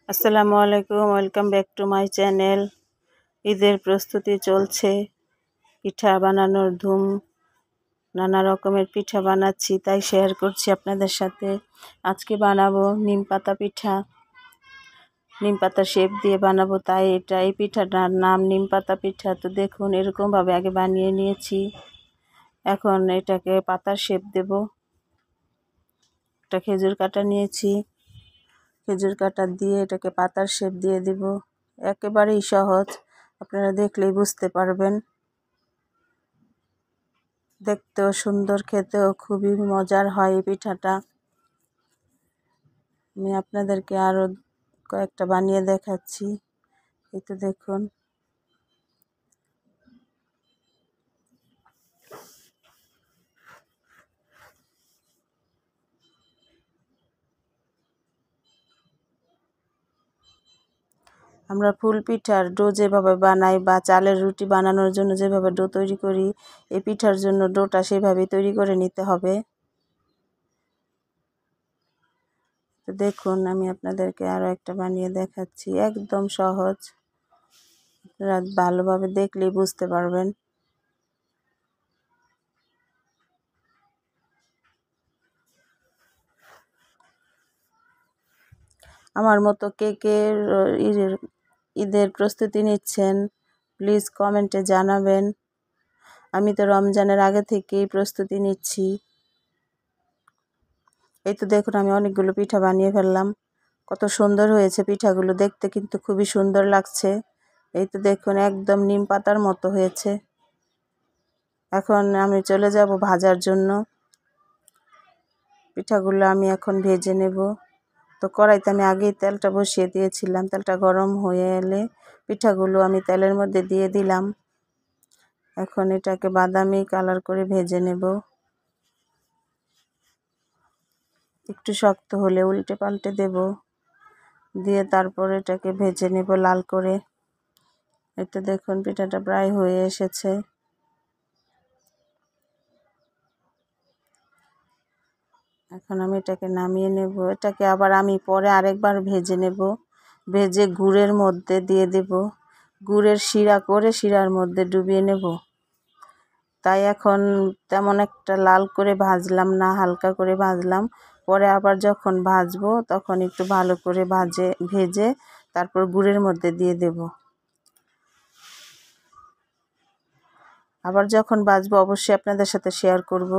আসসালামু আলাইকুম, welcome back to my channel. ঈদের প্রস্তুতি চলছে, পিঠা বানানোর ধুম। নানা রকমের পিঠা বানাচ্ছি, তাই শেয়ার করছি আপনাদের সাথে। আজকে বানাবো নিম পাতা পিঠা। নিম পাতা শেপ দিয়ে বানাবো, তাই এই পিঠাটার নাম নিম পাতা পিঠা। তো দেখুন, এরকমভাবে আগে বানিয়ে নিয়েছি। এখন এটাকে পাতার শেপ দেব। একটা খেজুর কাটা নিয়েছি, খেজুর কাটা দিয়ে এটাকে পাতার শেপ দিয়ে দিব। একেবারেই সহজ, আপনারা দেখলেই বুঝতে পারবেন। দেখতেও সুন্দর, খেতেও খুবই মজার হয় এই পিঠাটা। আমি আপনাদেরকে আরও কয়েকটা বানিয়ে দেখাচ্ছি। এই তো দেখুন, আমরা ফুল পিঠার ডো যেভাবে বানাই বা চালের রুটি বানানোর জন্য যেভাবে ডো তৈরি করি, এই পিঠার জন্য ডোটা সেভাবেই তৈরি করে নিতে হবে। তো দেখুন, আমি আপনাদেরকে আরও একটা বানিয়ে দেখাচ্ছি। একদম সহজ, আপনারা ভালোভাবে দেখলেই বুঝতে পারবেন। আমার মতো কে কে ঈদের প্রস্তুতি নিচ্ছেন, প্লিজ কমেন্টে জানাবেন। আমি তো রমজানের আগে থেকেই প্রস্তুতি নিচ্ছি। এই তো দেখুন, আমি অনেকগুলো পিঠা বানিয়ে ফেললাম। কত সুন্দর হয়েছে পিঠাগুলো, দেখতে কিন্তু খুবই সুন্দর লাগছে। এই তো দেখুন, একদম নিম পাতার মতো হয়েছে। এখন আমি চলে যাব ভাজার জন্য। পিঠাগুলো আমি এখন ভেজে নেব। তো কড়াইতে আমি আগেই তেলটা বসিয়ে দিয়েছিলাম। তেলটা গরম হয়ে এলে পিঠাগুলো আমি তেলের মধ্যে দিয়ে দিলাম। এখন এটাকে বাদামি কালার করে ভেজে নেব। একটু শক্ত হলে উল্টে পাল্টে দেব, দিয়ে তারপর এটাকে ভেজে নেব লাল করে। এটা দেখুন, পিঠাটা প্রায় হয়ে এসেছে। এখন আমি এটাকে নামিয়ে নেব। এটাকে আবার আমি পরে আরেকবার ভেজে নেব। ভেজে গুড়ের মধ্যে দিয়ে দেব। গুড়ের শিরা করে শিরার মধ্যে ডুবিয়ে নেব। তাই এখন তেমন একটা লাল করে ভাজলাম না, হালকা করে ভাজলাম। পরে আবার যখন ভাজবো তখন একটু ভালো করে ভেজে তারপর গুড়ের মধ্যে দিয়ে দেব। আবার যখন ভাজবো অবশ্যই আপনাদের সাথে শেয়ার করব।